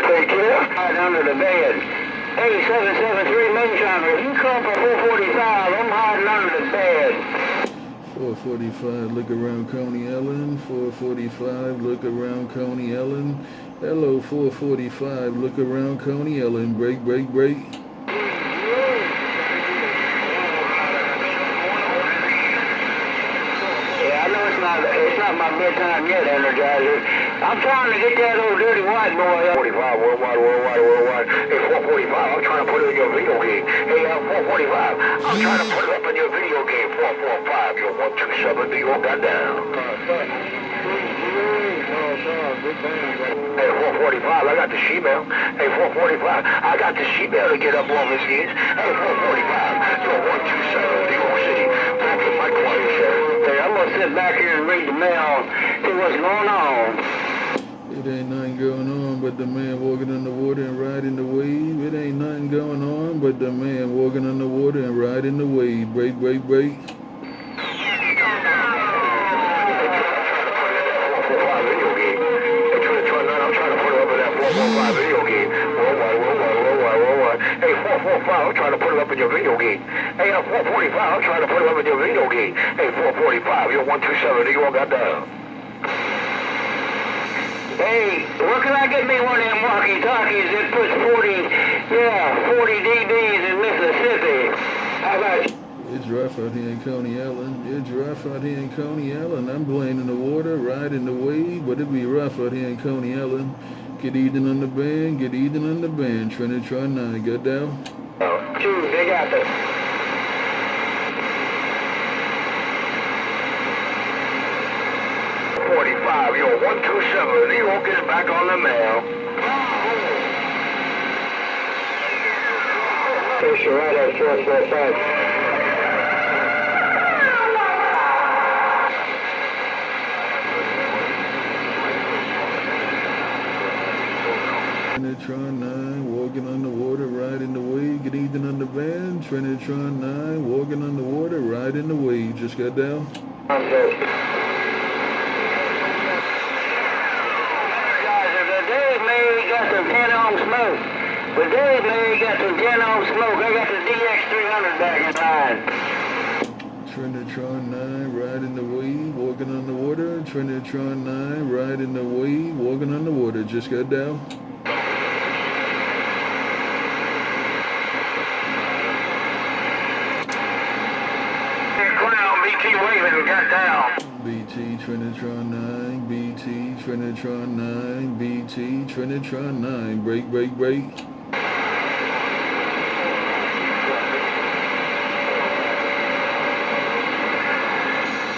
Hey, Jeff. Hiding under the bed. Hey, 773 Moonshiner, if you come for 445, I'm hiding under the bed. 445, look around Coney Ellen. 445, look around Coney Ellen. Hello, 445, look around Coney Ellen. Break, break, break. It's not my bedtime yet, Energizer. I'm trying to get that old dirty white boy. 45, worldwide. Hey, 445, I'm trying to put it in your video game. Hey, 445, I'm trying to put it up in your video game. 445, you're 127, you got down. Hey, 445, I got the she-mail. Hey, 445, I got the she-mail to get up on this gears. Hey, 445, you're 127, New York City. Back in my quiet share. Hey, I'm gonna sit back here and read the mail, see what's going on. It ain't nothing going on but the man walking on the water and riding the wave. It ain't nothing going on but the man walking on the water and riding the wave. Break, break, break. Hey, 445, I'm trying to put it up in your video game. Hey, 445, I'm trying to put it up in your video game. Hey, 445, you're 127, you all got down. Hey, where can I get me one of them walkie-talkies that puts 40 dBs in Mississippi? How about you? It's rough out here in Coney Ellen. It's rough out here in Coney Ellen. I'm playing in the water, riding the wave, but it be rough out here in Coney Ellen. Get eating on the band, get eating on the band. Trinitron9, got down? Two, they got this. You're 127. You won't get it back on the mail. Push your right at 445. Trinitron9, walking on the water, riding the wave, get eating on the band. Trinitron9, walking on the water, riding the wave. Just got down? Some 10 ohm smoke. But Dave Larry got some 10 ohm smoke. I got the DX300 back in line. Trinitron9, riding the wave, walking on the water. Trinitron9, riding the wave, walking on the water. Just got down? Clown BT waving got down. BT Trinitron9, BT Trinitron9, BT Trinitron9, break, break, break.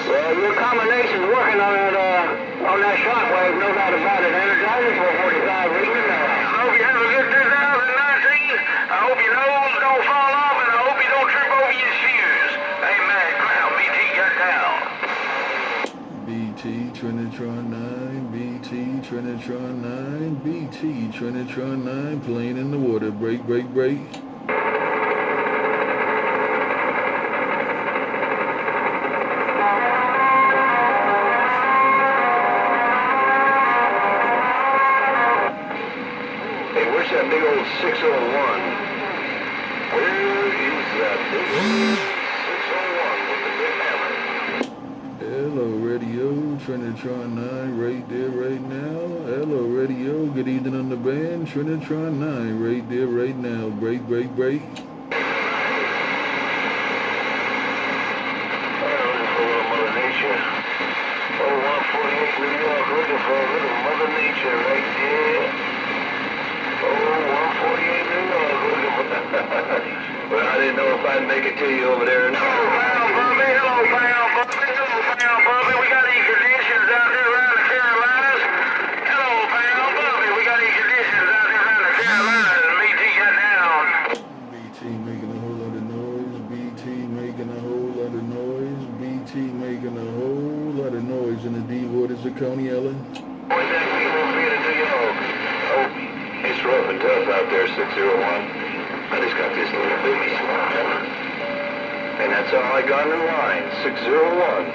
Well, your combination's working on that shockwave, no doubt about it. Energizer 445 reading. I hope you have a good 2019. I hope your nose don't fall off, and I hope you don't trip over your shoes. Amen. Clown BT got down. BT Trinitron9, BT Trinitron9, BT Trinitron9, playing in the water. Break, break, break. Hey, where's that big old 601? Where is that big old 601 with the big hammer? Hello, radio, Trinitron9, right there, right now. Hello, radio, good evening on the band. Trinitron9, right there, right now. Break, break, break. Mother Nature. Oh, 148 New York, looking for a little Mother Nature right there. Oh, 148 New York, looking for... Well, I didn't know if I'd make it to you over there. Hello, Pound Bubby. Hello, Pound Bubby. Hello, Pound Bubby. We got any conditions out there around the Carolinas? Hello, Pound Bubby. We got any conditions out there around the Carolinas? BT got down. BT making a whole lot of noise. BT making a whole lot of noise. BT making a whole lot of noise in the deep waters of Coney Ellen. Where's that people feeling New York? Oh, it's rough and tough out there, 601. I just got this little baby smile. And that's all I got in line, 601.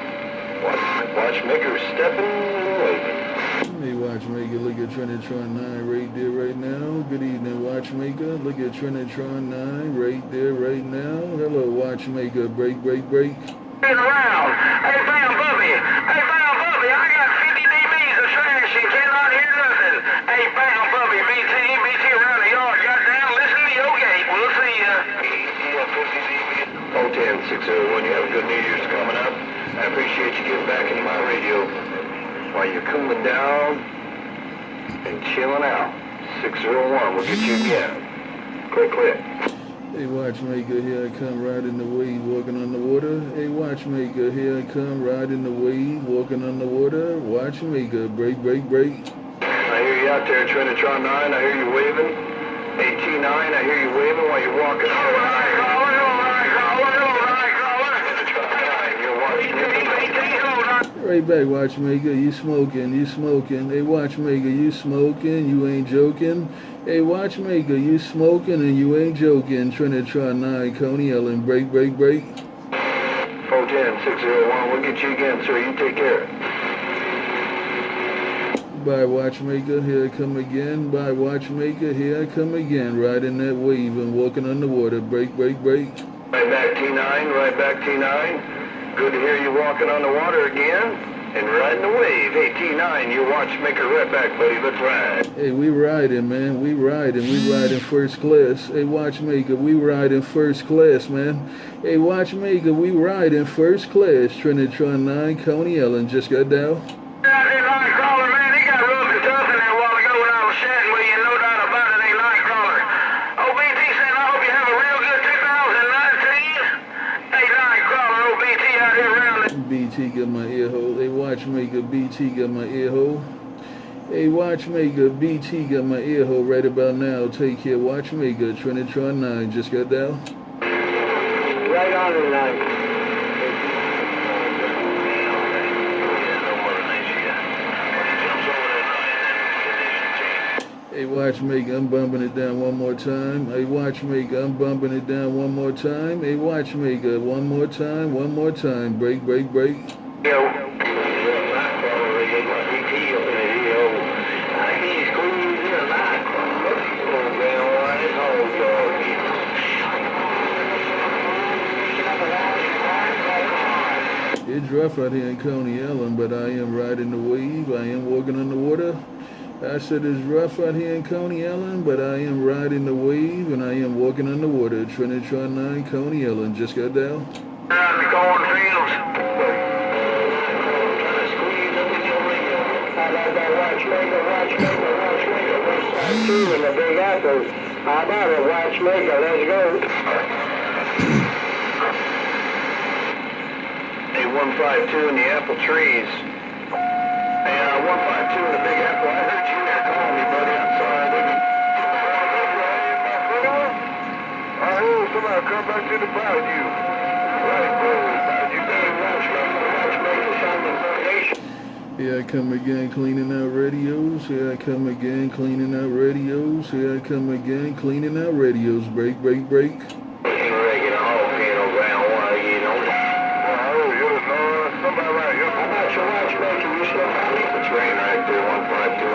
Watchmakers stepping and waving. Hey, watchmaker, look at Trinitron9 right there, right now. Good evening, watchmaker. Look at Trinitron9 right there, right now. Hello, watchmaker. Break, break, break. Around. Hey, Bam Bubby. Hey, Bam Bubby. I got 50 dBs of trash and cannot hear nothing. Hey, Bam Bubby. BT around the yard. Goddamn, listen to your gate. We'll see ya. 010-601. You have a good New Year's coming up. I appreciate you getting back into my radio while you're cooling down and chilling out. 601. We'll get you again. Click. Hey, watchmaker, here I come riding the wave, walking on the water. Hey, watchmaker, here I come riding the wave, walking on the water. Watchmaker, break, break, break. I hear you out there, Trinitron9. I hear you waving. AT9, I hear you waving while you're walking. Hello, caller. You're watching AT. Right back, watchmaker, you smoking. Hey, watchmaker, you smoking, you ain't joking. Hey, watchmaker, you smoking and you ain't joking. Trinitron9, Coney Ellen, break, break, break. 010-601, we'll get you again, sir. You take care. Bye, watchmaker, here I come again. Bye, watchmaker, here I come again. Riding that wave and walking on the water. Break, break, break. Right back, T9. Good to hear you walking on the water again. And riding the wave. Hey, T9, your watchmaker right back, buddy. Let's ride. Hey, we riding, man. We riding first class. Hey, watchmaker, we riding first class, man. Hey, watchmaker, we riding first class. Trinitron9, Coney Ellen, just got down. Nightcrawler, man, he got rough and tough in there a while ago when I was chatting with you. No doubt about it, ain't Nightcrawler. OBT said, I hope you have a real good 2019. Hey, Nightcrawler, OBT out here around it. BT got my ear hole. Hey, watchmaker, BT got my ear hole. Hey, watchmaker, BT got my ear hole right about now. Take care, watchmaker. Trinitron9 just got down. Right on the line. Hey, watchmaker, I'm bumping it down one more time. Hey, watchmaker, I'm bumping it down one more time. Hey, watchmaker, one more time. Break, break, break. Yo. It's rough out here in Coney Ellen, but I am riding the wave. I am walking on the water. I said it's rough out here in Coney Ellen, but I am riding the wave and I am walking on the water. Trinitron9, Coney Ellen, just got down. Around the cornfields. In the Big Apple. How about it, watchmaker? Let's go. Hey, 152 in the apple trees. Hey, 152 in the Big Apple. I heard you were calling me, buddy. I'm sorry. I heard somebody come back to the bow of you. Here I come again, cleaning out radios. Here I come again, cleaning out radios. Here I come again, cleaning out radios. Break, break, break. Train right there, 152.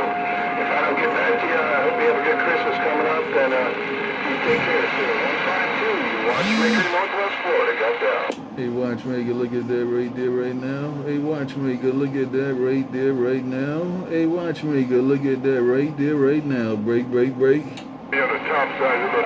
If I don't get back to you, I hope you have a good Christmas coming up, and you take care, sir. 152, you watchmaker, Northwest Florida, got down. Hey, watchmaker, look at that right there, right now. Hey, watchmaker, look at that right there, right now. Hey, watchmaker, look at that right there, right now. Break, break, break. Be on the top side of the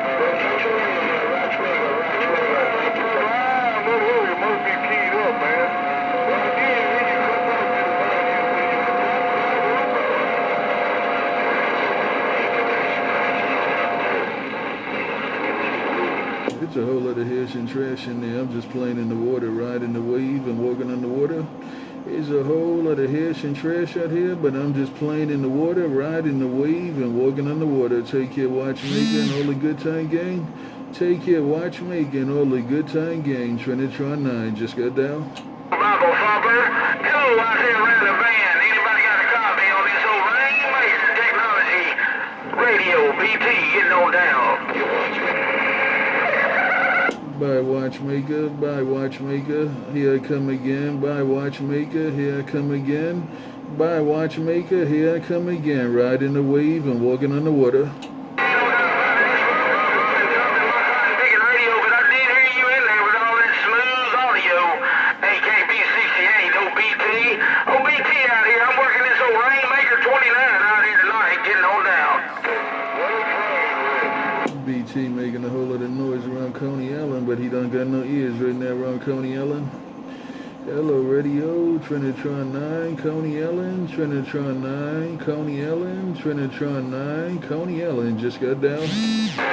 It's a whole lot of hash and trash in there. I'm just playing in the water, riding the wave and walking on the water. There's a whole lot of hash and trash out here, but I'm just playing in the water, riding the wave and walking on the water. Take care, watchmaker, and all the good time gang. Take care, watchmaker, and all the good time gang. Trinitron9 just got down. Bible Thumper, hello out here around the van. Anybody got a copy on this old Rainmaker technology? Radio BT getting on down. You watchmaker. Bye, watchmaker. Bye, watchmaker. Here I come again. Bye, watchmaker. Here I come again. Bye, watchmaker. Here I come again, riding the wave and walking on the water. BT making a whole lot of noise around Coney Island, but he don't got no ears right now around Coney Island. Hello radio, Trinitron9, Coney Island, Trinitron9, Coney Island, Trinitron9, Coney Island just got down.